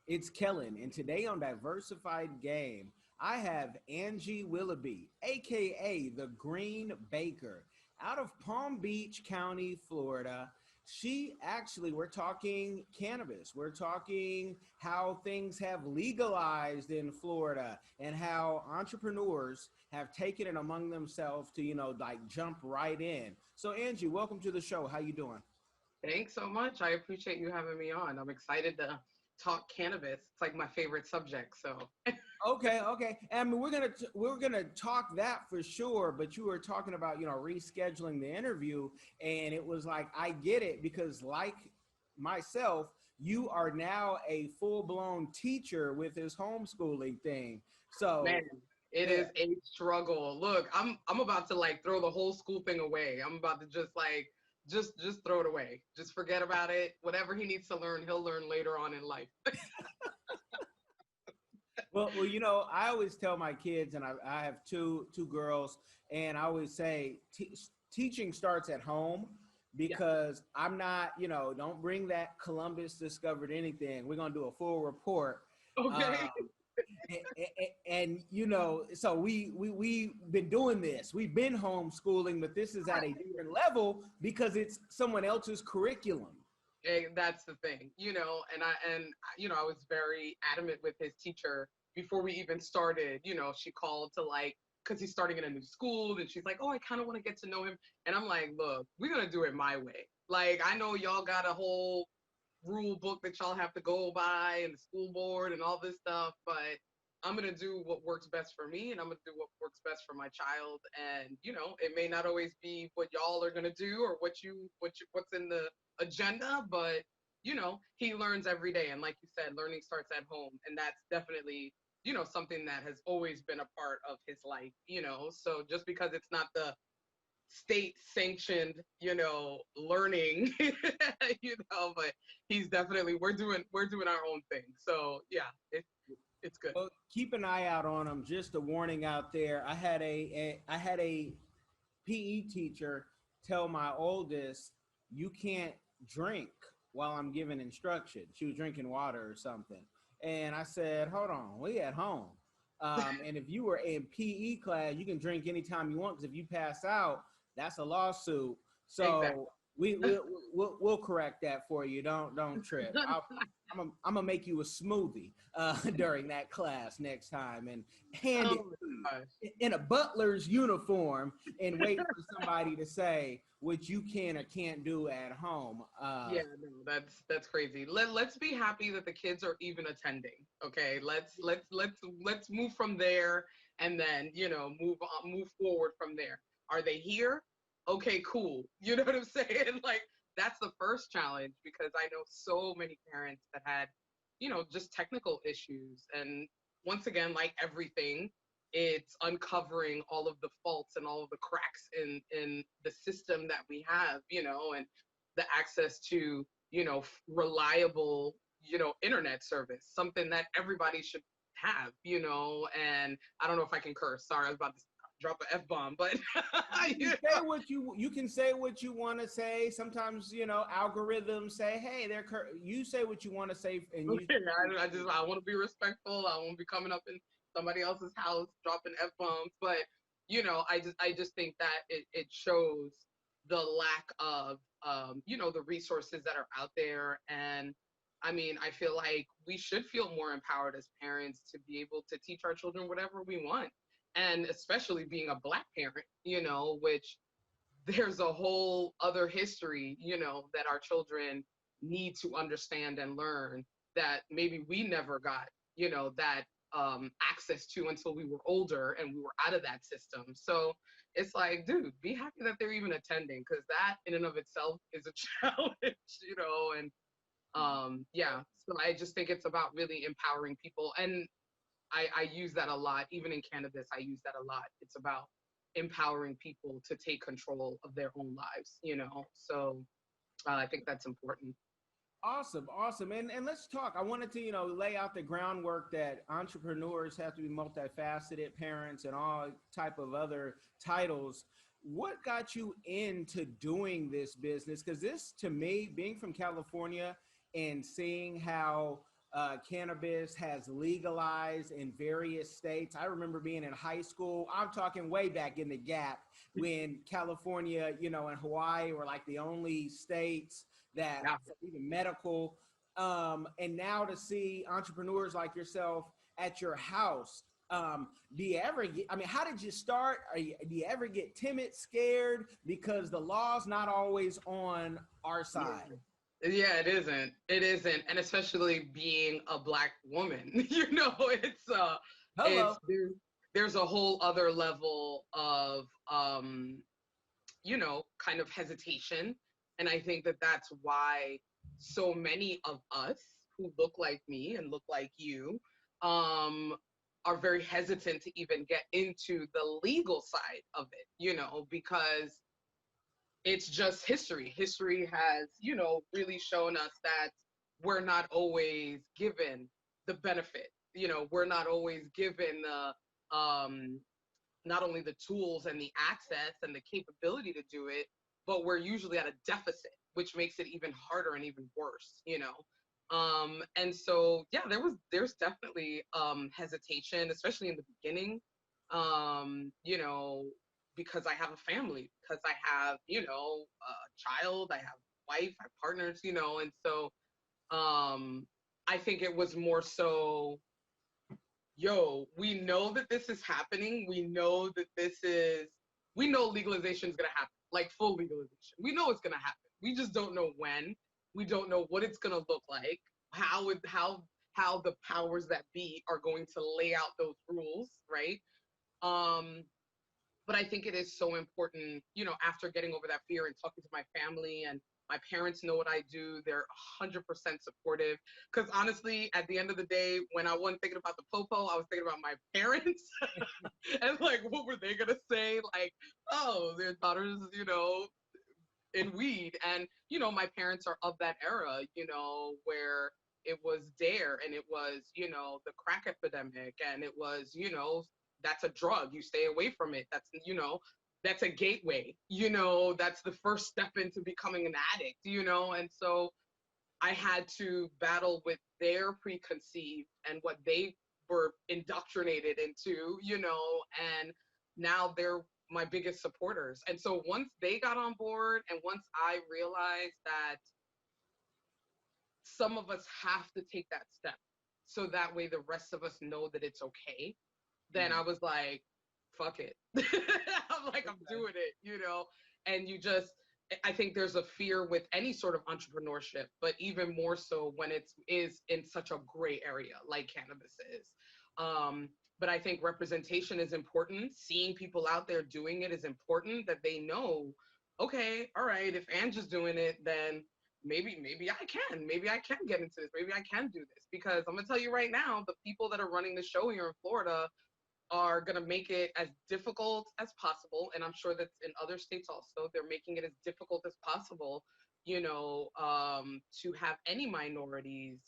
It's Kellen, and today on Diversified Game, I have Angie Willoughby, aka the Green Baker, out of Palm Beach County, Florida. We're talking cannabis. We're talking how things have legalized in Florida and how entrepreneurs have taken it among themselves to, jump right in. So Angie, welcome to the show. How you doing? Thanks so much. I appreciate you having me on. I'm excited to talk cannabis. It's like my favorite subject. So Okay. I mean, we're gonna talk that for sure. But you were talking about rescheduling the interview, and it was like I get it because like myself, you are now a full blown teacher with this homeschooling thing. So man, it yeah. is a struggle. Look, I'm about to like throw the whole school thing away. I'm about to just throw it away. Just forget about it. Whatever he needs to learn, he'll learn later on in life. Well, I always tell my kids, and I have two girls, and I always say teaching starts at home Yeah. because I'm not, don't bring that Columbus discovered anything. We're gonna do a full report. Okay. Um, and so we've been doing this. We've been homeschooling, but this is at a different level because it's someone else's curriculum. That's the thing, I was very adamant with his teacher before we even started. She called to because he's starting in a new school, and she's like, "Oh, I kind of want to get to know him." And I'm like, "Look, we're gonna do it my way. Like, I know y'all got a whole rule book that y'all have to go by, and the school board and all this stuff, but I'm gonna do what works best for me, and I'm gonna do what works best for my child. And it may not always be what y'all are gonna do or what's in the agenda, but he learns every day. And like you said, learning starts at home, and that's definitely something that has always been a part of his life. So just because it's not the state sanctioned learning, but he's definitely we're doing our own thing. So yeah, it's good. Well, keep an eye out on them. Just a warning out there. I had a PE teacher tell my oldest, "You can't drink while I'm giving instruction." She was drinking water or something, and I said, "Hold on, we at home." And if you were in PE class, you can drink anytime you want because if you pass out, that's a lawsuit. Exactly. So we'll correct that for you. Don't trip. I'm gonna make you a smoothie during that class next time and hand it Oh to you my gosh. in a butler's uniform and wait for somebody to say what you can or can't do at home. Yeah, no, that's crazy. Let's be happy that the kids are even attending. Okay, let's move from there, and then move forward from there. Are they here? Okay, cool. You know what I'm saying? Like, that's the first challenge, because I know so many parents that had just technical issues. And once again, like everything, it's uncovering all of the faults and all of the cracks in the system that we have, and the access to reliable internet service, something that everybody should have. And I don't know if I can curse. Sorry, I was about to drop an F-bomb, but You can say what you want to say. Sometimes algorithms say, "Hey, you say what you want to say," and you. okay, I want to be respectful. I won't be coming up in somebody else's house dropping F-bombs, but I just think that it shows the lack of the resources that are out there. And I mean, I feel like we should feel more empowered as parents to be able to teach our children whatever we want. And especially being a Black parent, which there's a whole other history, that our children need to understand and learn, that maybe we never got, that access to until we were older and we were out of that system. So it's like, dude, be happy that they're even attending, because that in and of itself is a challenge, and yeah. So I just think it's about really empowering people. And I use that a lot. Even in cannabis, I use that a lot. It's about empowering people to take control of their own lives, So I think that's important. Awesome. And let's talk. I wanted to, lay out the groundwork that entrepreneurs have to be multifaceted, parents and all type of other titles. What got you into doing this business? Because this, to me, being from California and seeing how cannabis has legalized in various states. I remember being in high school. I'm talking way back in the gap when California, you know, and Hawaii were like the only states that Yeah. even medical. And now to see entrepreneurs like yourself at your house, do you ever get, I mean, how did you start? Do you ever get timid, scared? Because the law's not always on our side. Yeah, it isn't. It isn't. And especially being a Black woman, you know, Hello. it's there's a whole other level of you know, kind of hesitation. And I think that that's why so many of us who look like me and look like you um are very hesitant to even get into the legal side of it, you know, because it's just history. History has, you know, really shown us that we're not always given the benefit. You know, we're not always given the not only the tools and the access and the capability to do it, but we're usually at a deficit, which makes it even harder and even worse, you know. And so yeah, there's definitely hesitation, especially in the beginning. You know, because I have a family, because I have, you know, a child, I have wife, I have partners, you know, and so I think it was more so, yo, we know that this is happening. We know that we know legalization is going to happen, like full legalization. We know it's going to happen. We just don't know when. We don't know what it's going to look like, how the powers that be are going to lay out those rules, right? Um, but I think it is so important, you know, after getting over that fear and talking to my family, and my parents know what I do. They're 100% supportive. Because honestly, at the end of the day, when I wasn't thinking about the popo, I was thinking about my parents. And like, what were they going to say? Like, oh, their daughter's, you know, in weed. And, you know, my parents are of that era, you know, where it was DARE and it was, you know, the crack epidemic, and it was, you know, that's a drug. You stay away from it. That's, you know, that's a gateway, you know, that's the first step into becoming an addict, you know. And so I had to battle with their preconceived and what they were indoctrinated into, you know, and now they're my biggest supporters. And so once they got on board, and once I realized that some of us have to take that step so that way the rest of us know that it's okay, then I was like, fuck it. I'm like, I'm doing it, you know? And you just, I think there's a fear with any sort of entrepreneurship, but even more so when it is in such a gray area like cannabis is. But I think representation is important. Seeing people out there doing it is important, that they know, okay, all right, if Angie's doing it, then maybe I can get into this. Maybe I can do this. Because I'm gonna tell you right now, the people that are running the show here in Florida are going to make it as difficult as possible. And I'm sure that in other states also, they're making it as difficult as possible, you know, to have any minorities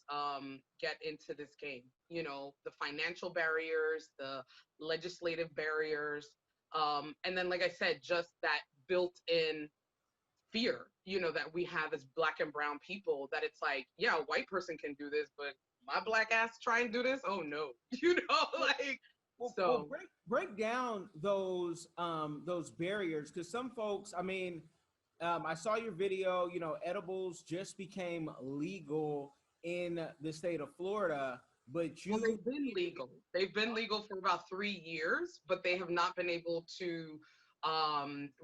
get into this game. You know, the financial barriers, the legislative barriers. And then, like I said, just that built in fear, you know, that we have as Black and brown people, that it's like, yeah, a white person can do this, but my Black ass try and do this? Oh no. You know, like, Well, break down those barriers, because some folks, I mean, I saw your video. You know, edibles just became legal in the state of Florida, but well, you, they've been legal. They've been legal for about 3 years, but they have not been able to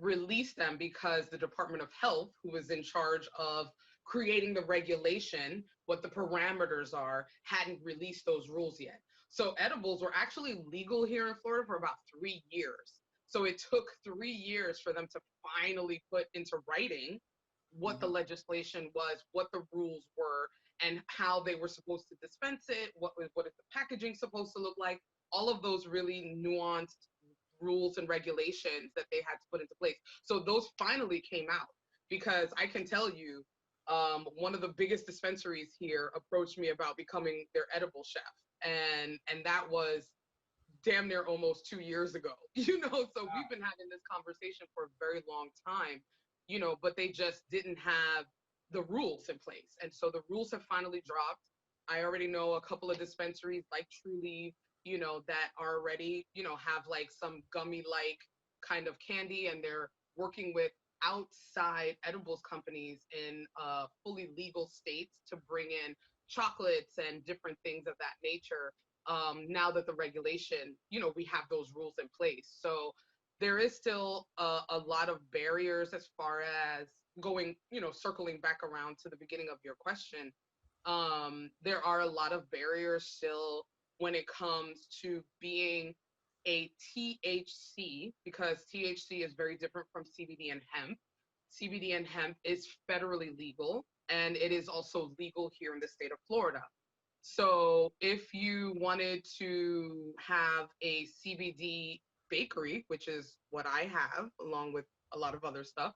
release them because the Department of Health, who is in charge of creating the regulation, what the parameters are, hadn't released those rules yet. So edibles were actually legal here in Florida for about 3 years. So it took 3 years for them to finally put into writing what the legislation was, what the rules were, and how they were supposed to dispense it, what is the packaging supposed to look like, all of those really nuanced rules and regulations that they had to put into place. So those finally came out, because I can tell you, one of the biggest dispensaries here approached me about becoming their edible chef, and that was damn near almost 2 years ago. You know, so we've been having this conversation for a very long time, you know, but they just didn't have the rules in place. And so the rules have finally dropped. I already know a couple of dispensaries like Trulieve, that already, have like some gummy like kind of candy, and they're working with outside edibles companies in fully legal states to bring in chocolates and different things of that nature. Now that the regulation, we have those rules in place. So there is still a lot of barriers as far as going, circling back around to the beginning of your question. There are a lot of barriers still when it comes to being a THC, because THC is very different from CBD and hemp. CBD and hemp is federally legal, and it is also legal here in the state of Florida. So if you wanted to have a CBD bakery, which is what I have, along with a lot of other stuff,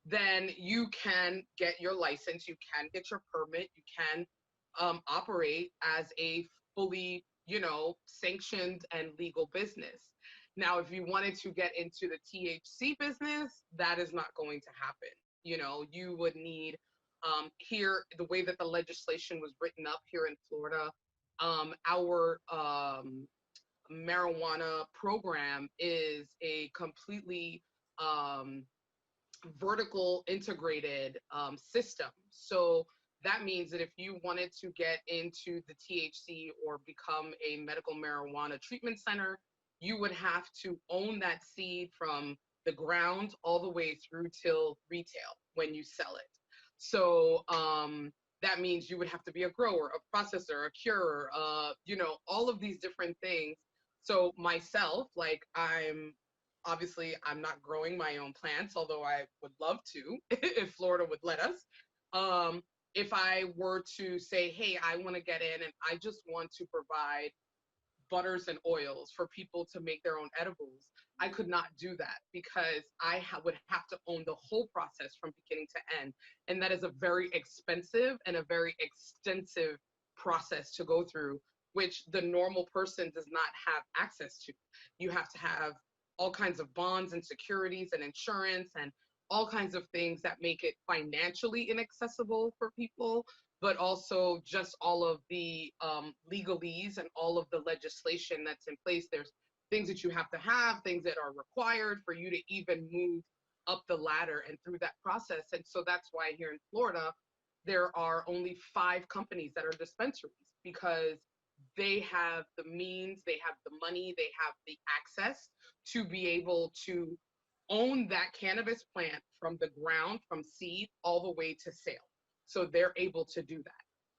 then you can get your license, you can get your permit, you can operate as a fully, sanctioned and legal business. Now, if you wanted to get into the THC business, that is not going to happen. You would need, here, the way that the legislation was written up here in Florida, our marijuana program is a completely vertical integrated system. So that means that if you wanted to get into the THC or become a medical marijuana treatment center, you would have to own that seed from the ground all the way through till retail when you sell it. So that means you would have to be a grower, a processor, a curer, all of these different things. So myself, like I'm not growing my own plants, although I would love to if Florida would let us. If I were to say, hey, I want to get in and I just want to provide butters and oils for people to make their own edibles, I could not do that because would have to own the whole process from beginning to end. And that is a very expensive and a very extensive process to go through, which the normal person does not have access to. You have to have all kinds of bonds and securities and insurance and all kinds of things that make it financially inaccessible for people, but also just all of the legalese and all of the legislation that's in place. There's things that you have to have, things that are required for you to even move up the ladder and through that process. And so that's why here in Florida, there are only 5 companies that are dispensaries, because they have the means, they have the money, they have the access to be able to own that cannabis plant from the ground, from seed, all the way to sale. So they're able to do that.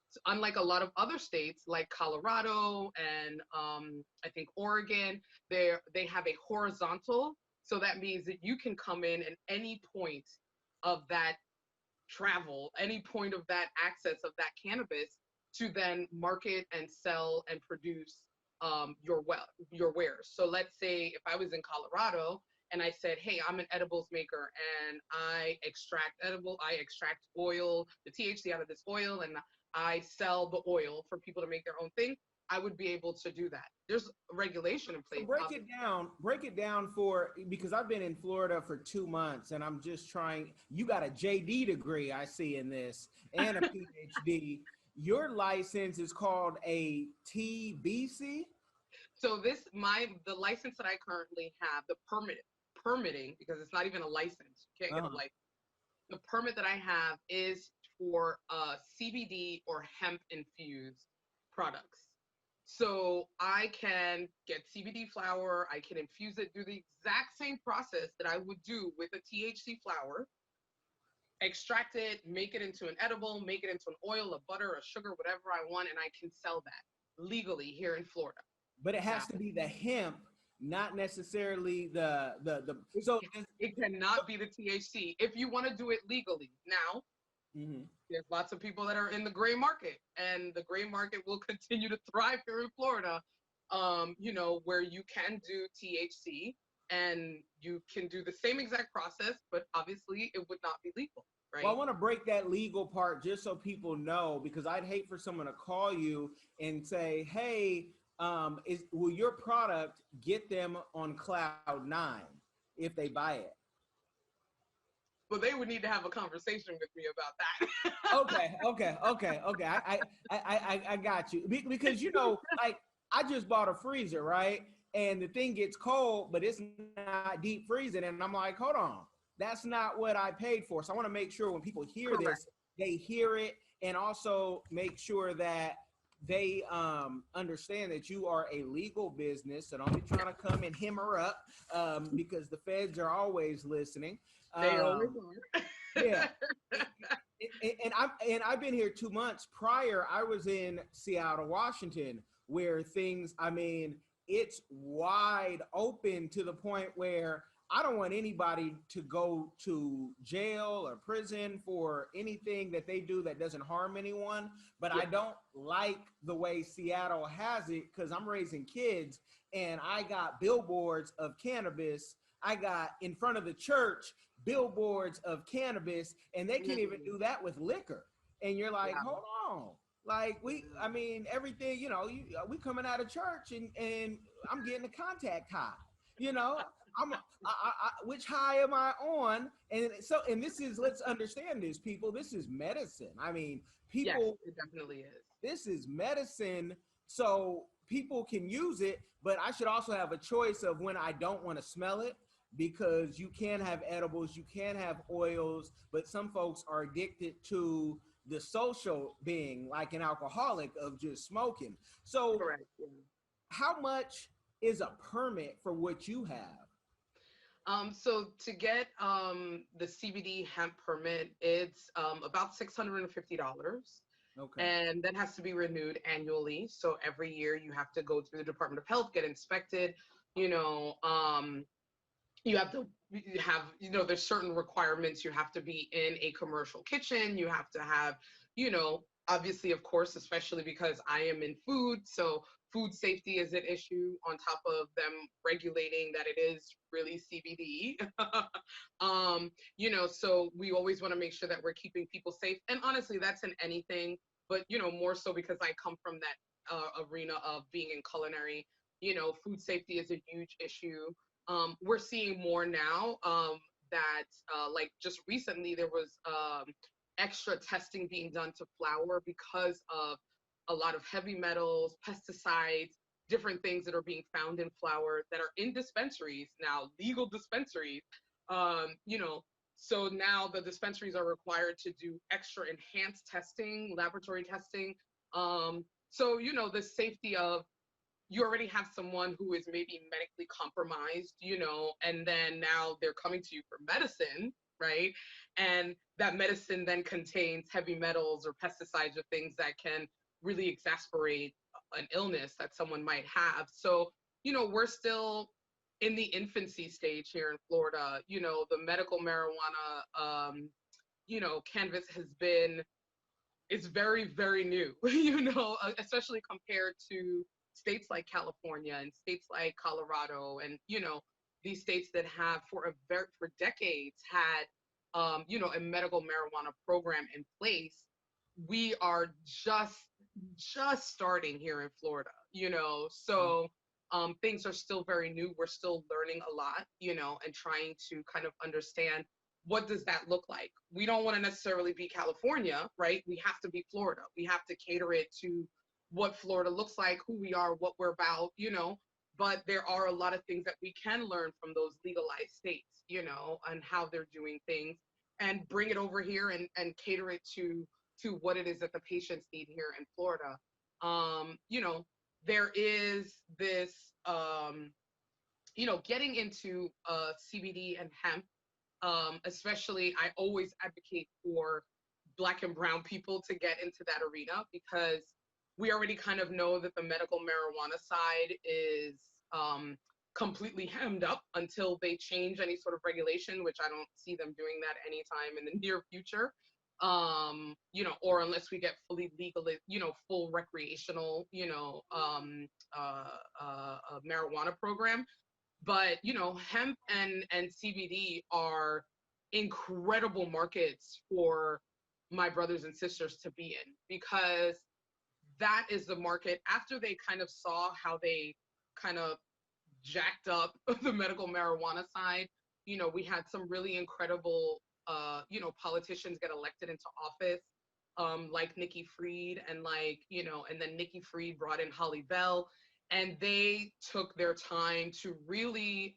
So unlike a lot of other states like Colorado and I think Oregon, they have a horizontal. So that means that you can come in at any point of that travel, any point of that access of that cannabis to then market and sell and produce your wares. So let's say if I was in Colorado and I said, hey, I'm an edibles maker and I extract oil, the THC out of this oil, and I sell the oil for people to make their own thing, I would be able to do that. There's regulation in place. So break it down because I've been in Florida for 2 months and I'm just trying. You got a JD degree, I see in this, and a PhD. Your license is called a TBC. So the license that I currently have, the permitting, because it's not even a license, you can't get a license. The permit that I have is for CBD or hemp infused products. So I can get CBD flower, I can infuse it, do the exact same process that I would do with a THC flower, extract it, make it into an edible, make it into an oil, a butter, a sugar, whatever I want, and I can sell that legally here in Florida. But it has to be the hemp, not necessarily the. So it cannot be the THC if you want to do it legally. Now, there's lots of people that are in the gray market, and the gray market will continue to thrive here in Florida. Where you can do THC and you can do the same exact process, but obviously it would not be legal. Right. Well, I want to break that legal part just so people know, because I'd hate for someone to call you and say, hey, will your product get them on cloud 9 if they buy it? but they would need to have a conversation with me about that. Okay. I got you. Because, you know, like, I just bought a freezer, right? And the thing gets cold, but it's not deep freezing. And I'm like, hold on, that's not what I paid for. So I want to make sure when people hear Correct. this, they hear it, and also make sure that they understand that you are a legal business. So don't be trying to come and hem her up, because the feds are always listening. They always Um, are. yeah. And I've been here 2 months. Prior, I was in Seattle, Washington, where things, I mean, it's wide open to the point where I don't want anybody to go to jail or prison for anything that they do that doesn't harm anyone. But Yeah. I don't like the way Seattle has it, because I'm raising kids and I got billboards of cannabis. I got in front of the church billboards of cannabis, and they can't even do that with liquor. And you're like, Yeah. hold on. Like, I mean, everything, you know, we coming out of church, and I'm getting a contact high, you know, which high am I on? And this is, let's understand this, people, this is medicine. I mean, Yes, people, it definitely is. this is medicine. So people can use it, but I should also have a choice of when I don't want to smell it, because you can have edibles, you can have oils, but some folks are addicted to the social being, like an alcoholic, of just smoking. So Correct. Yeah. how much is a permit for what you have? So to get the CBD hemp permit, it's about $650. Okay. And that has to be renewed annually. So every year you have to go through the Department of Health, get inspected. You know, you have to have, you know, there's certain requirements. You have to be in a commercial kitchen. You have to have, you know, obviously, of course, especially because I am in food. So food safety is an issue on top of them regulating that it is really CBD. You know, so we always want to make sure that we're keeping people safe. And honestly, that's in anything, but, you know, more so because I come from that arena of being in culinary. You know, food safety is a huge issue. We're seeing more now that, like, just recently, there was extra testing being done to flour because of a lot of heavy metals, pesticides, different things that are being found in flour that are in dispensaries now, legal dispensaries. You know, so now the dispensaries are required to do extra enhanced testing, laboratory testing. So, you know, the safety of, you already have someone who is maybe medically compromised, you know, and then now they're coming to you for medicine, right? And that medicine then contains heavy metals or pesticides or things that can really exacerbate an illness that someone might have. So, you know, we're still in the infancy stage here in Florida. You know, the medical marijuana, you know, cannabis has been, it's very, very new, you know, especially compared to states like California and states like Colorado, and, you know, these states that have for decades had, you know, a medical marijuana program in place. We are just starting here in Florida, you know, so things are still very new. We're still learning a lot, you know, and trying to kind of understand, what does that look like? We don't want to necessarily be California, right? We have to be Florida. We have to cater it to what Florida looks like, who we are, what we're about, you know. But there are a lot of things that we can learn from those legalized states, you know, and how they're doing things, and bring it over here and cater it to what it is that the patients need here in Florida. You know, there is this, you know, getting into CBD and hemp, especially, I always advocate for Black and brown people to get into that arena, because we already kind of know that the medical marijuana side is completely hemmed up until they change any sort of regulation, which I don't see them doing that anytime in the near future. You know, or unless we get fully legal, you know, full recreational, you know, marijuana program. But, you know, hemp and CBD are incredible markets for my brothers and sisters to be in, because that is the market, after they kind of saw how they kind of jacked up the medical marijuana side. You know, we had some really incredible politicians get elected into office, like Nikki Fried, and and then Nikki Fried brought in Holly Bell, and they took their time to really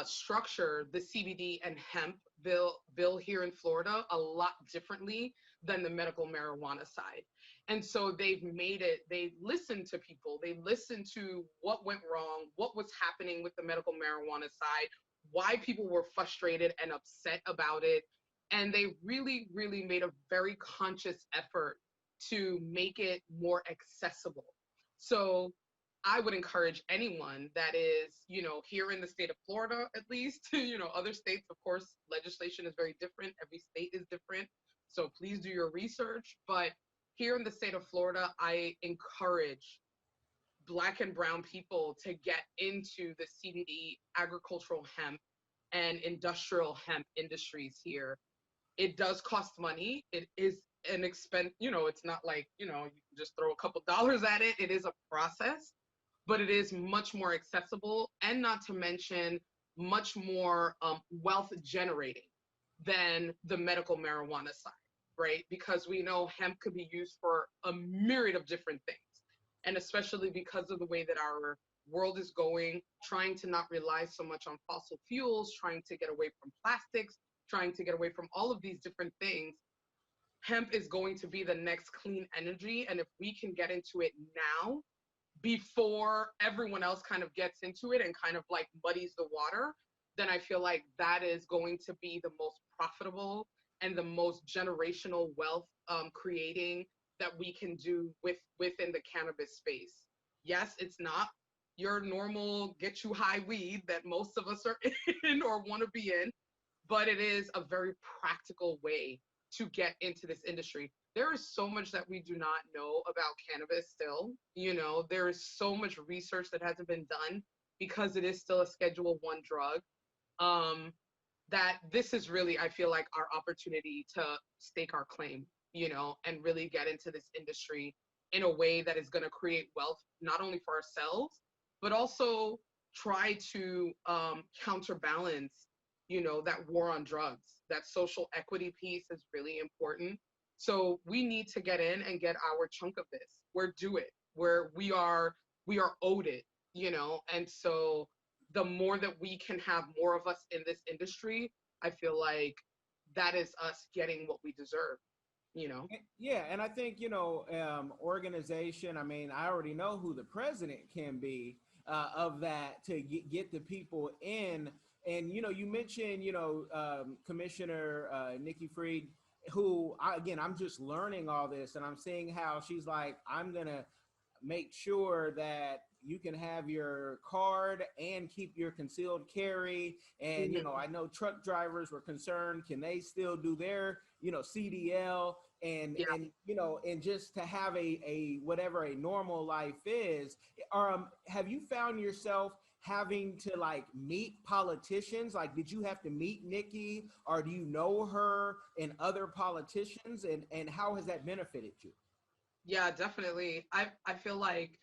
structure the CBD and hemp bill here in Florida a lot differently than the medical marijuana side. And so they listened to people, they listened to what went wrong, what was happening with the medical marijuana side, why people were frustrated and upset about it. And they really, really made a very conscious effort to make it more accessible. So I would encourage anyone that is, here in the state of Florida, at least, other states, of course, legislation is very different. Every state is different. So please do your research. But here in the state of Florida, I encourage Black and brown people to get into the CBD, agricultural hemp, and industrial hemp industries here. It does cost money. It is an expense, it's not like, you can just throw a couple dollars at it. It is a process, but it is much more accessible, and not to mention much more wealth generating than the medical marijuana side, right? Because we know hemp could be used for a myriad of different things. And especially because of the way that our world is going, trying to not rely so much on fossil fuels, trying to get away from plastics, trying to get away from all of these different things, hemp is going to be the next clean energy. And if we can get into it now, before everyone else kind of gets into it and kind of like muddies the water, then I feel like that is going to be the most profitable and the most generational wealth creating that we can do within the cannabis space. Yes, it's not your normal get you high weed that most of us are in or want to be in, but it is a very practical way to get into this industry. There is so much that we do not know about cannabis still. There is so much research that hasn't been done because it is still a Schedule 1 drug. That this is really, I feel like, our opportunity to stake our claim, and really get into this industry in a way that is going to create wealth, not only for ourselves, but also try to counterbalance, that war on drugs. That social equity piece is really important. So we need to get in and get our chunk of this. We're due it. We are owed it, and so the more that we can have more of us in this industry, I feel like that is us getting what we deserve, you know? Yeah, and I think organization. I mean, I already know who the president can be of that to get the people in. And you mentioned Commissioner Nikki Fried, who again I'm just learning all this, and I'm seeing how she's like, I'm gonna make sure that you can have your card and keep your concealed carry. And I know truck drivers were concerned, can they still do their CDL, and Yeah. and just to have a whatever a normal life is. Have you found yourself having to like meet politicians? Like, did you have to meet Nikki, or do you know her and other politicians, and how has that benefited you? Yeah, definitely. I feel like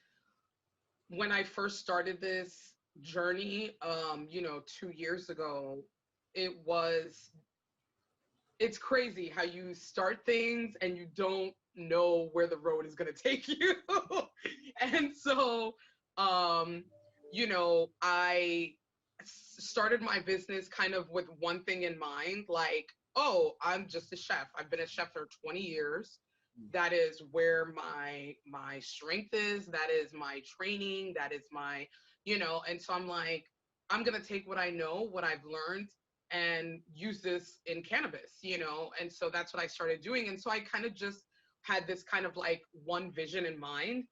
when I first started this journey, 2 years ago, it was it's crazy how you start things and you don't know where the road is going to take you. And so, um, I started my business kind of with one thing in mind, like, oh, I'm just a chef. I've been a chef for 20 years. That is where my strength is. That is my training. That is my, and so I'm like, I'm going to take what I know, what I've learned, and use this in cannabis, and so that's what I started doing. And so I kind of just had this kind of like one vision in mind.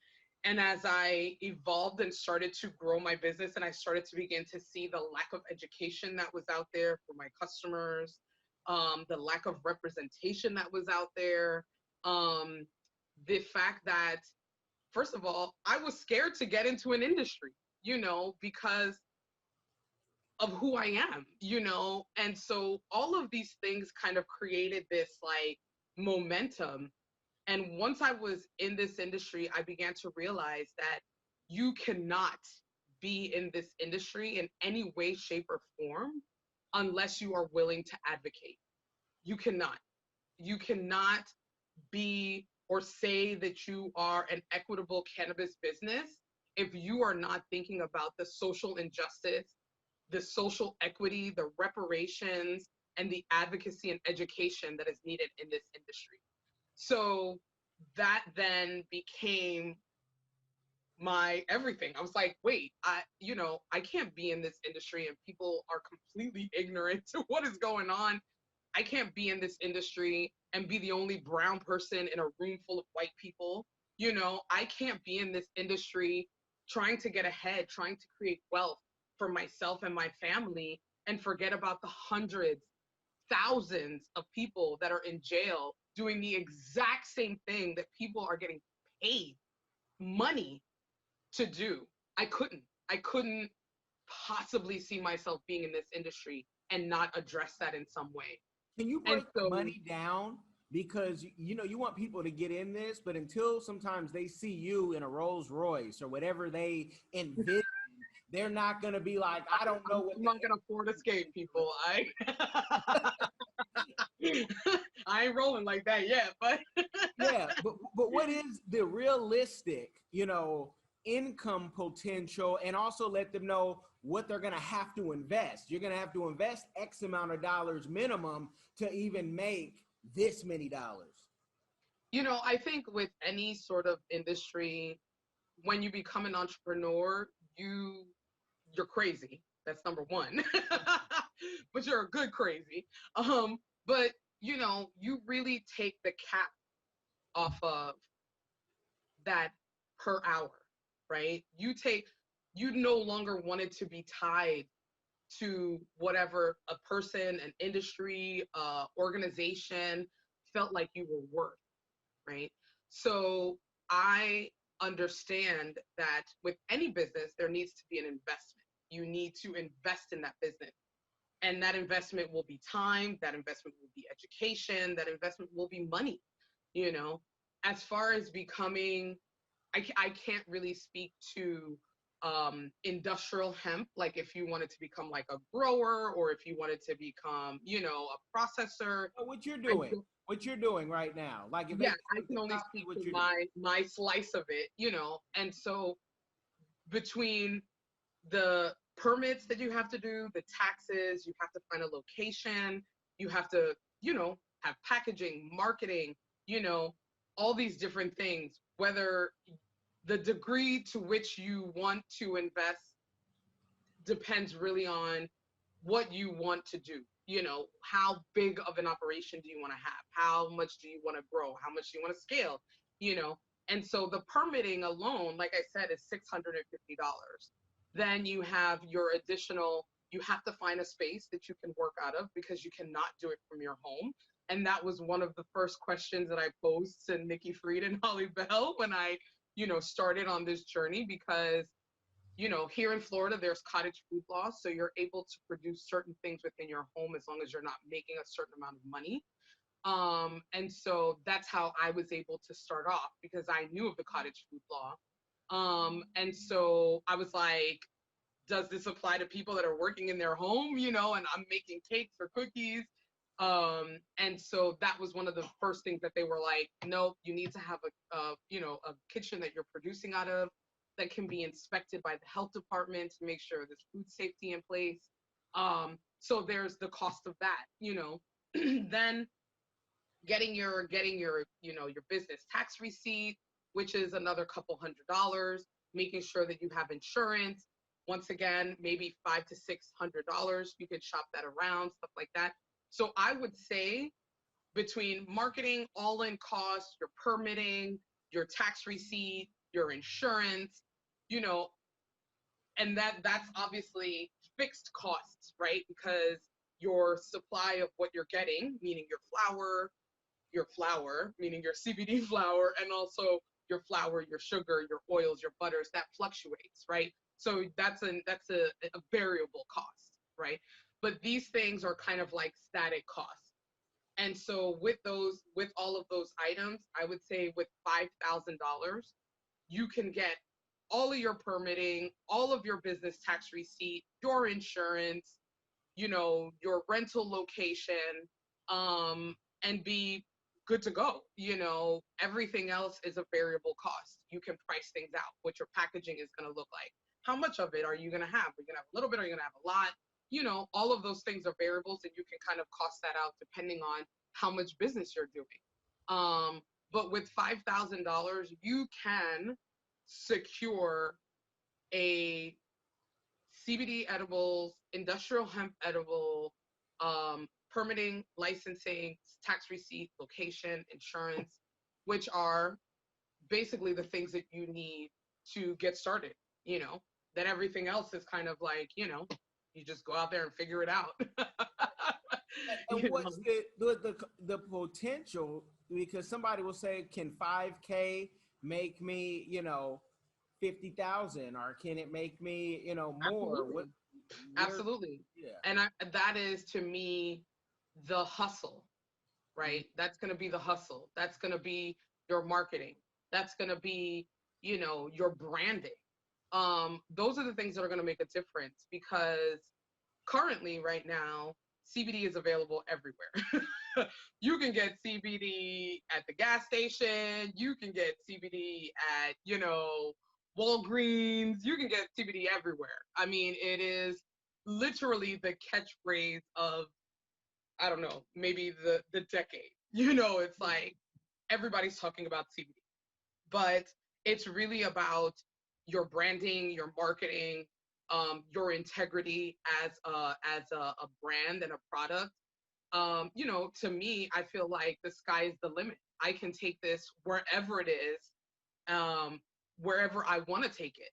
And as I evolved and started to grow my business, and I started to begin to see the lack of education that was out there for my customers, the lack of representation that was out there, um, the fact that, first of all, I was scared to get into an industry, because of who I am, and so all of these things kind of created this like momentum. And once I was in this industry, I began to realize that you cannot be in this industry in any way, shape, or form unless you are willing to advocate. You cannot. You cannot be or say that you are an equitable cannabis business if you are not thinking about the social injustice, the social equity, the reparations, and the advocacy and education that is needed in this industry. So that then became my everything. I was like, wait, I can't be in this industry and people are completely ignorant to what is going on. I can't be in this industry and be the only brown person in a room full of white people. I can't be in this industry trying to get ahead, trying to create wealth for myself and my family and forget about the hundreds, thousands of people that are in jail doing the exact same thing that people are getting paid money to do. I couldn't possibly see myself being in this industry and not address that in some way. Can you And break the so, money down? Because you want people to get in this, but until sometimes they see you in a Rolls Royce or whatever they envision, they're not gonna be like, I don't know what I'm not gonna afford escape, people. I ain't rolling like that yet, but yeah, but what is the realistic, income potential, and also let them know what they're gonna have to invest. You're gonna have to invest X amount of dollars minimum to even make this many dollars. I think with any sort of industry, when you become an entrepreneur, you're crazy. That's number one. But you're a good crazy. But you really take the cap off of that per hour, right? You no longer want it to be tied to whatever a person, an industry, organization felt like you were worth, right? So I understand that with any business, there needs to be an investment. You need to invest in that business. And that investment will be time, that investment will be education, that investment will be money, you know? As far as becoming, I can't really speak to industrial hemp, like if you wanted to become like a grower or if you wanted to become, a processor. What you're doing right now, like if they Yeah, I can only speak what to you're doing. my slice of it, and so between the permits that you have to do, the taxes, you have to find a location, you have to, have packaging, marketing, you know, all these different things, whether the degree to which you want to invest depends really on what you want to do. How big of an operation do you want to have? How much do you want to grow? How much do you want to scale? You know, and so the permitting alone, like I said, is $650. Then you have your additional, you have to find a space that you can work out of because you cannot do it from your home. And that was one of the first questions that I posed to Nikki Fried and Holly Bell when I, started on this journey because here in Florida, there's cottage food law. So you're able to produce certain things within your home as long as you're not making a certain amount of money. And so that's how I was able to start off because I knew of the cottage food law. And so I was like, does this apply to people that are working in their home, and I'm making cakes or cookies? And so that was one of the first things that they were like, no, you need to have a kitchen that you're producing out of that can be inspected by the health department to make sure there's food safety in place. So there's the cost of that, then getting your your business tax receipt, which is another couple $100, making sure that you have insurance. Once again, maybe $500 to $600. You could shop that around, stuff like that. So I would say between marketing, all in costs, your permitting, your tax receipt, your insurance, you know, and that's obviously fixed costs, right? Because your supply of what you're getting, meaning your flour, meaning your CBD flour, and also your flour, your sugar, your oils, your butters, that fluctuates, right? So that's a variable cost, right? But these things are kind of like static costs. And so with all of those items, I would say with $5,000, you can get all of your permitting, all of your business tax receipt, your insurance, your rental location, and be good to go. Everything else is a variable cost. You can price things out, what your packaging is going to look like. How much of it are you going to have? Are you going to have a little bit? Are you going to have a lot? All of those things are variables, and you can kind of cost that out depending on how much business you're doing. But with $5,000, you can secure a CBD edibles, industrial hemp edible, permitting, licensing, tax receipt, location, insurance, which are basically the things that you need to get started. That everything else is kind of like, you just go out there and figure it out. And what's the potential? Because somebody will say, can 5K make me, 50,000, or can it make me, more? Absolutely. Absolutely. Yeah. And that is, to me, the hustle, right? That's going to be the hustle. That's going to be your marketing. That's going to be, your branding. Those are the things that are going to make a difference, because currently, right now, CBD is available everywhere. You can get CBD at the gas station. You can get CBD at, Walgreens. You can get CBD everywhere. I mean, it is literally the catchphrase of, I don't know, maybe the decade. It's like everybody's talking about CBD, but it's really about your branding, your marketing, your integrity as a brand and a product. To me, I feel like the sky is the limit. I can take this wherever it is, wherever I want to take it.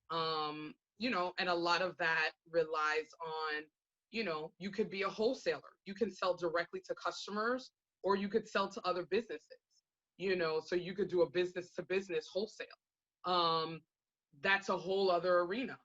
And a lot of that relies on, you could be a wholesaler. You can sell directly to customers, or you could sell to other businesses, so you could do a business to business wholesale. That's a whole other arena,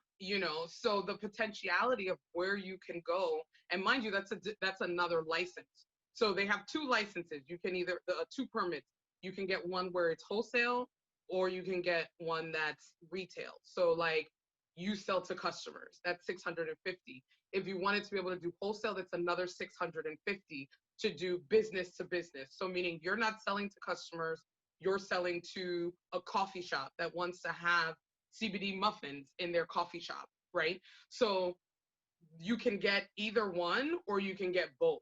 so the potentiality of where you can go, and mind you, that's another license. So they have two licenses. You can either, two permits. You can get one where it's wholesale, or you can get one that's retail. So like, you sell to customers, that's 650. If you wanted to be able to do wholesale, that's another 650 to do business to business. So meaning you're not selling to customers, you're selling to a coffee shop that wants to have CBD muffins in their coffee shop, right? So you can get either one, or you can get both.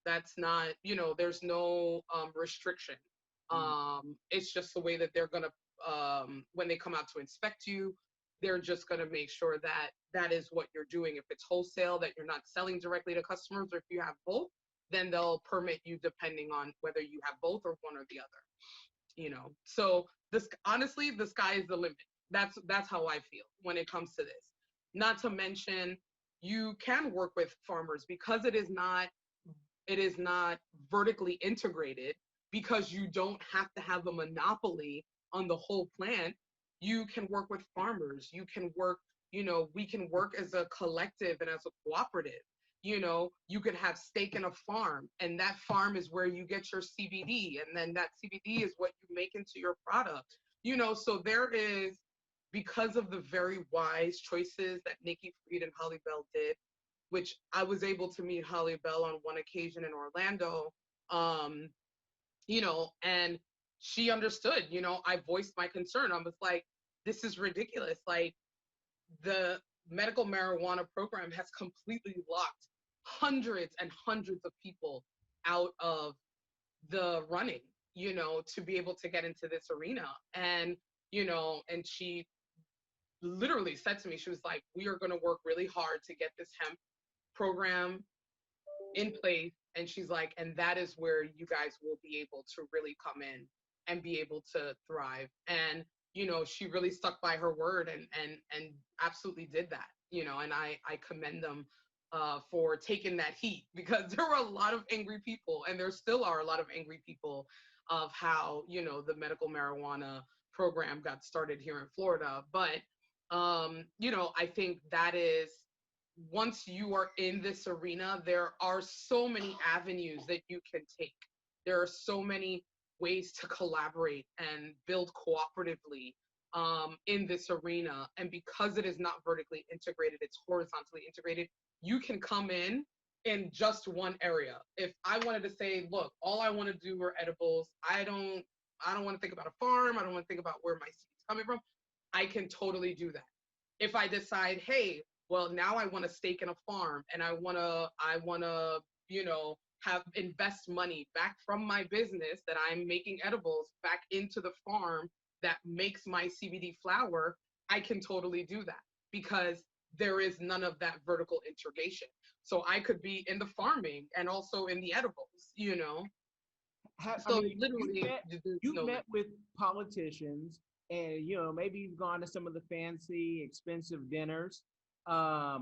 That's not, there's no restriction. It's just the way that they're gonna, when they come out to inspect you, they're just gonna make sure that that is what you're doing. If it's wholesale, that you're not selling directly to customers, or if you have both, then they'll permit you depending on whether you have both or one or the other. So this, honestly, the sky is the limit. That's how I feel when it comes to this. Not to mention, you can work with farmers, because it is not vertically integrated, because you don't have to have a monopoly on the whole plant. You can work with farmers. You can work, we can work as a collective and as a cooperative. You could have stake in a farm, and that farm is where you get your CBD, and then that CBD is what you make into your product. So there is, because of the very wise choices that Nikki Fried and Holly Bell did, which I was able to meet Holly Bell on one occasion in Orlando, and she understood. I voiced my concern. I was like, this is ridiculous. Like, the medical marijuana program has completely locked hundreds and hundreds of people out of the running, to be able to get into this arena. And, and she literally said to me, she was like, we are going to work really hard to get this hemp program in place. And she's like, and that is where you guys will be able to really come in and be able to thrive. And, she really stuck by her word and absolutely did that, and I commend them for taking that heat, because there were a lot of angry people, and there still are a lot of angry people, of how, the medical marijuana program got started here in Florida. But, I think that is, once you are in this arena, there are so many avenues that you can take. There are so many ways to collaborate and build cooperatively in this arena. And because it is not vertically integrated, it's horizontally integrated, you can come in in just one area. If I wanted to say, look, all I want to do are edibles, I don't want to think about a farm, I don't want to think about where my seed's coming from, I can totally do that. If I decide, hey, well, now I want to stake in a farm and I want to, have invest money back from my business that I'm making edibles back into the farm that makes my CBD flower, I can totally do that because there is none of that vertical integration. So I could be in the farming and also in the edibles. I So mean, literally, there's you've no met limit. with politicians, and maybe you've gone to some of the fancy, expensive dinners. How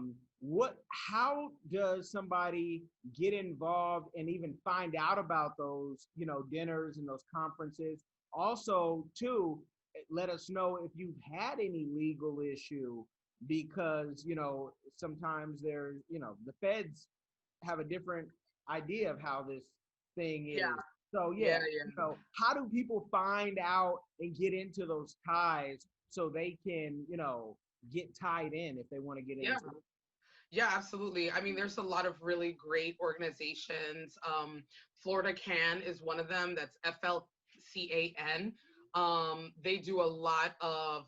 does somebody get involved and even find out about those, dinners and those conferences? Also, too, let us know if you've had any legal issue because, sometimes there's, the feds have a different idea of how this thing Yeah, is. So yeah, yeah, yeah. how do people find out and get into those ties so they can, get tied in if they want to get Yeah. into it? Yeah, absolutely. I mean, there's a lot of really great organizations. Florida Can is one of them. That's FLCAN. They do a lot of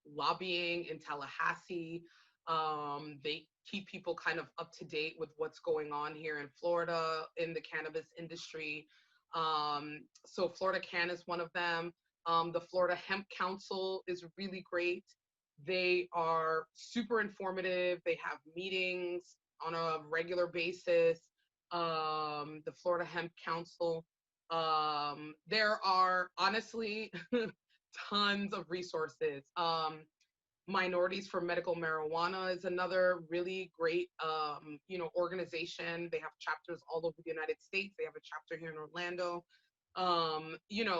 lobbying in Tallahassee. They keep people kind of up to date with what's going on here in Florida in the cannabis industry. So Florida Can is one of them. The Florida Hemp Council is really great. They are super informative. They have meetings on a regular basis. The Florida Hemp Council. There are honestly tons of resources. Minorities for Medical Marijuana is another really great, organization. They have chapters all over the United States. They have a chapter here in Orlando.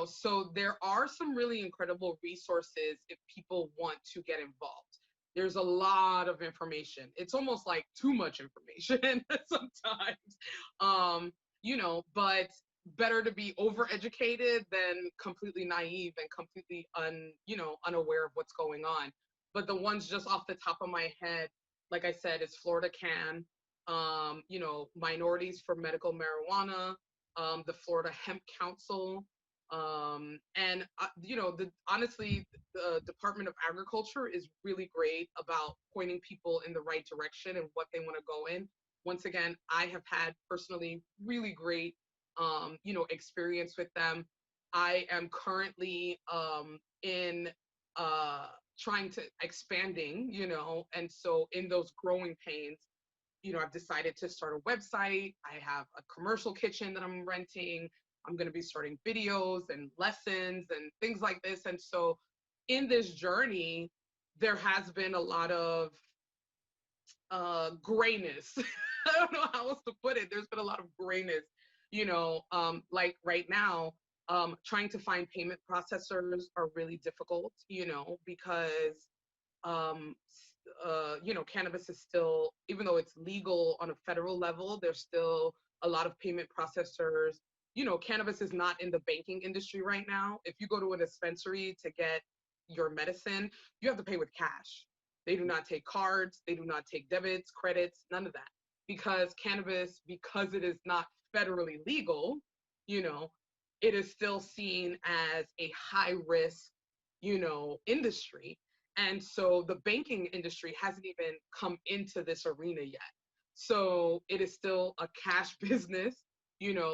So there are some really incredible resources if people want to get involved. There's a lot of information. It's almost like too much information sometimes. But better to be overeducated than completely naive and completely unaware of what's going on. But the ones just off the top of my head, like I said, is Florida Can, Minorities for Medical Marijuana, the Florida Hemp Council, honestly, the Department of Agriculture is really great about pointing people in the right direction and what they want to go in. Once again, I have had personally really great, experience with them. I am currently in trying to expanding, and so in those growing pains, I've decided to start a website. I have a commercial kitchen that I'm renting. I'm going to be starting videos and lessons and things like this. And so in this journey, there has been a lot of grayness. I don't know how else to put it. There's been a lot of grayness, like right now, trying to find payment processors are really difficult, because um, cannabis is still, even though it's legal on a federal level, there's still a lot of payment processors. Cannabis is not in the banking industry right now. If you go to a dispensary to get your medicine, you have to pay with cash. They do not take cards, they do not take debits, credits, none of that. Because cannabis, because it is not federally legal, you know, it is still seen as a high risk, industry. And so the banking industry hasn't even come into this arena yet. So it is still a cash business,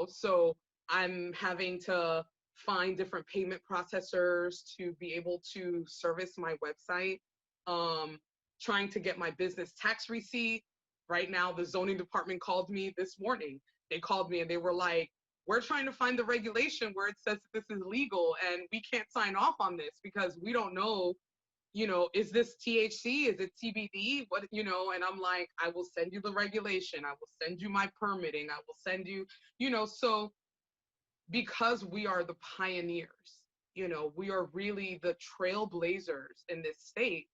So I'm having to find different payment processors to be able to service my website. Um, Trying to get my business tax receipt. Right now, the zoning department called me this morning. They called me and they were like, we're trying to find the regulation where it says that this is legal and we can't sign off on this because we don't know, is this THC? Is it CBD? And I'm like, I will send you the regulation. I will send you my permitting. I will send you, so because we are the pioneers, we are really the trailblazers in this state,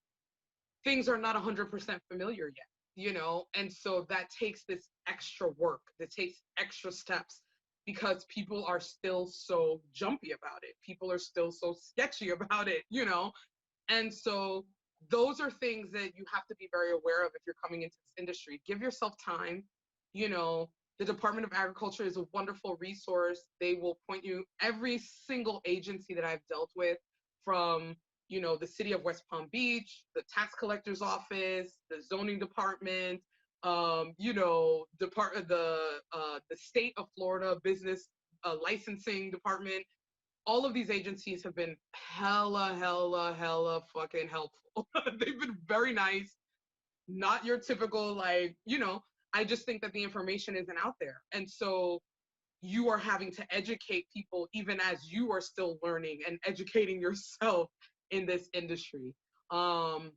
things are not 100% familiar yet, and so that takes this extra work, that takes extra steps because people are still so jumpy about it. People are still so sketchy about it, and so those are things that you have to be very aware of if you're coming into this industry. Give yourself time, You know, the Department of Agriculture is a wonderful resource. They will point you every single agency that I've dealt with, from, you know, the city of West Palm Beach, the tax collector's office, the zoning department, you know, the state of Florida business licensing department. All of these agencies have been hella fucking helpful. They've been very nice, not your typical, like, you know, I just think that the information isn't out there. And so you are having to educate people even as you are still learning and educating yourself in this industry. Um,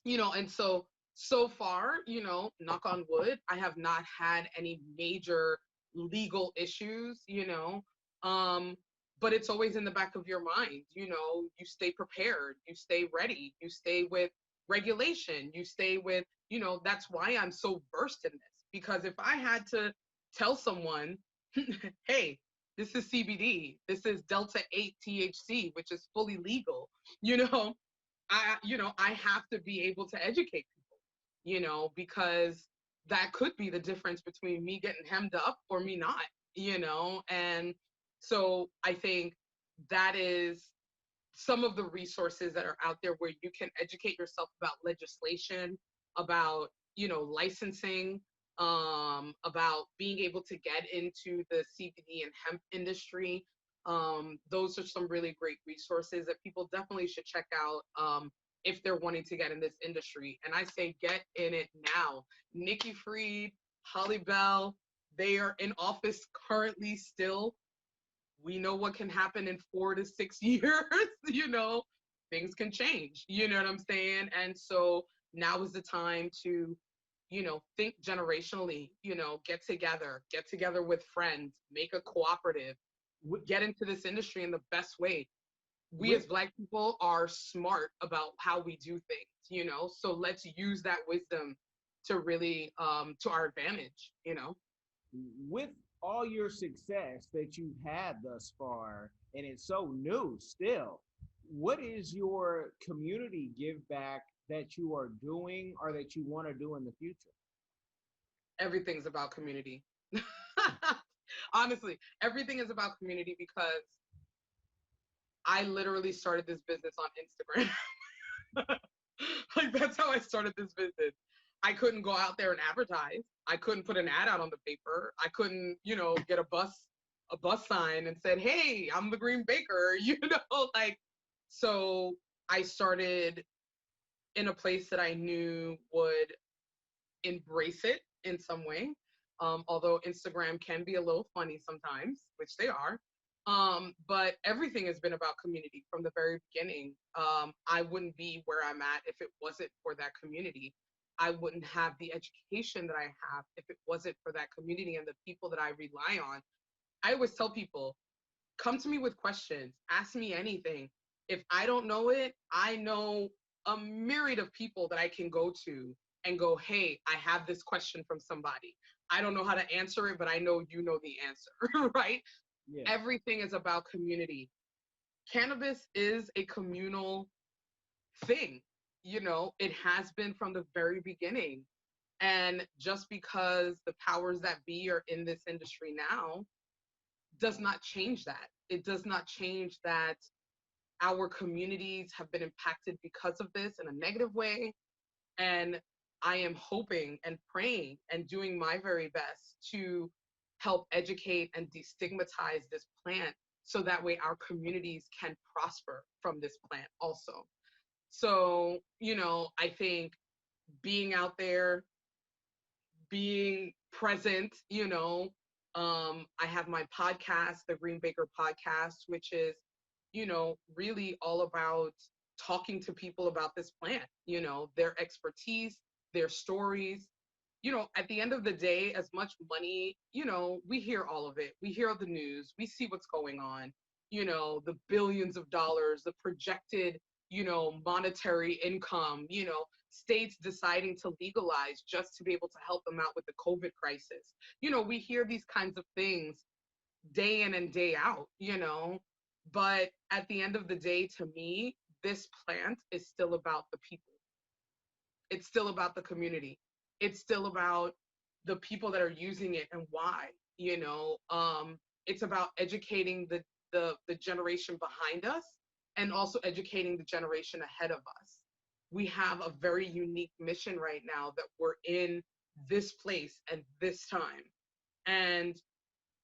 you know, and so so far, you know, knock on wood, I have not had any major legal issues, you know. Um, but it's always in the back of your mind, you know, you stay prepared, you stay ready, you stay with regulation, you stay with, you know, that's why I'm so versed in this. Because if I had to tell someone, hey, this is CBD, this is Delta 8 THC, which is fully legal, you know, I have to be able to educate people, you know, because that could be the difference between me getting hemmed up or me not, you know. And so I think that is some of the resources that are out there where you can educate yourself about legislation, about, you know, licensing, about being able to get into the CBD and hemp industry. Those are some really great resources that people definitely should check out, if they're wanting to get in this industry. And I say get in it now. Nikki Fried, Holly Bell, they are in office currently still. We know what can happen in 4 to 6 years. You know, things can change, you know what I'm saying? And so now is the time to, you know, think generationally, you know, get together with friends, make a cooperative, with, get into this industry in the best way. We with as Black people are smart about how we do things, you know, so let's use that wisdom to really, to our advantage, you know. with all your success that you've had thus far, and it's so new still, what is your community give back that you are doing or that you want to do in the future? Everything's about community. Honestly, everything is about community because I literally started this business on Instagram. Like, that's how I started this business. I couldn't go out there and advertise. I couldn't put an ad out on the paper. I couldn't, you know, get a bus sign and said, "Hey, I'm the Green Baker," you know, like, so I started in a place that I knew would embrace it in some way. Although Instagram can be a little funny sometimes, which they are. But everything has been about community from the very beginning. I wouldn't be where I'm at if it wasn't for that community. I wouldn't have the education that I have if it wasn't for that community and the people that I rely on. I always tell people, come to me with questions, ask me anything. If I don't know it, I know a myriad of people that I can go to and go, hey, I have this question from somebody. I don't know how to answer it, but I know you know the answer, right? Yeah. Everything is about community. Cannabis is a communal thing. You know, it has been from the very beginning. And just because the powers that be are in this industry now does not change that. It does not change that our communities have been impacted because of this in a negative way. And I am hoping and praying and doing my very best to help educate and destigmatize this plant so that way our communities can prosper from this plant also. So, you know, I think being out there, being present, you know, I have my podcast, the Green Baker podcast, which is, you know, really all about talking to people about this plant, you know, their expertise, their stories. You know, at the end of the day, as much money, you know, we hear all of it. We hear the news, we see what's going on, you know, the billions of dollars, the projected, you know, monetary income, you know, states deciding to legalize just to be able to help them out with the COVID crisis. You know, we hear these kinds of things day in and day out, you know, but at the end of the day, to me, this plant is still about the people. It's still about the community. It's still about the people that are using it and why. You know, it's about educating the generation behind us and also educating the generation ahead of us. We have a very unique mission right now that we're in this place and this time. And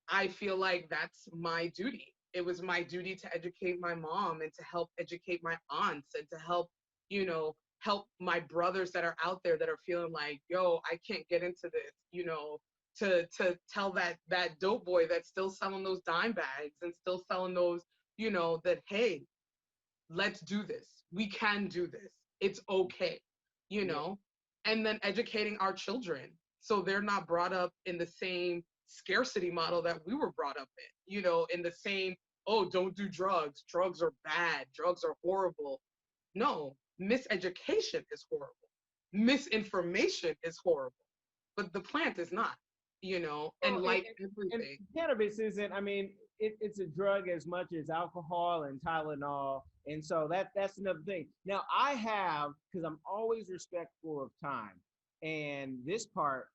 I feel like that's my duty. It was my duty to educate my mom and to help educate my aunts and to help, help my brothers that are out there that are feeling like, yo, I can't get into this, to tell that dope boy that's still selling those dime bags and still selling those, that hey, let's do this. We can do this. It's okay, you Yeah. know? And then educating our children so they're not brought up in the same scarcity model that we were brought up in, in the same, oh, don't do drugs. Drugs are bad. Drugs are horrible. No, miseducation is horrible. Misinformation is horrible. But the plant is not, Well, and like and everything. cannabis isn't. I mean, it's a drug as much as alcohol and Tylenol, and so that's another thing. Now, I have because I'm always respectful of time, and this part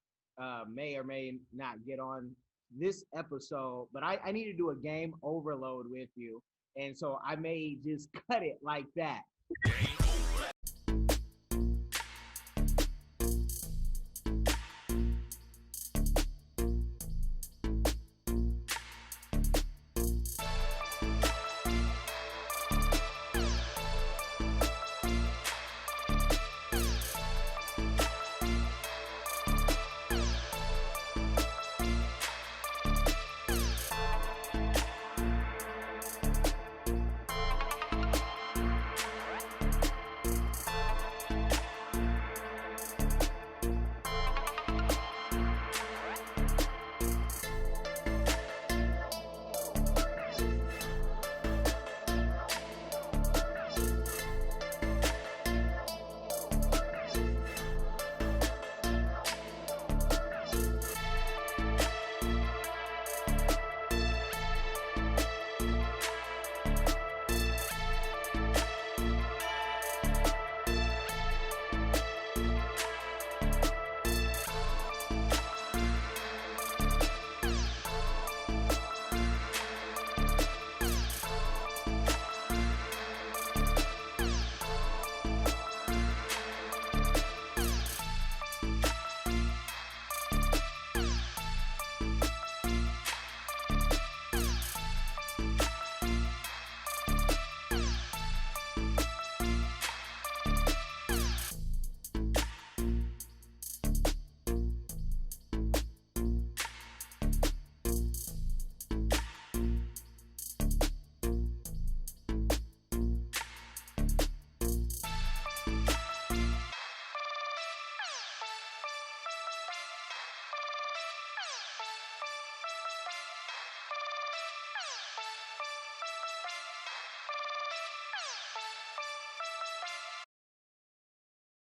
may or may not get on this episode, but I need to do a game overload with you, and so I may just cut it like that.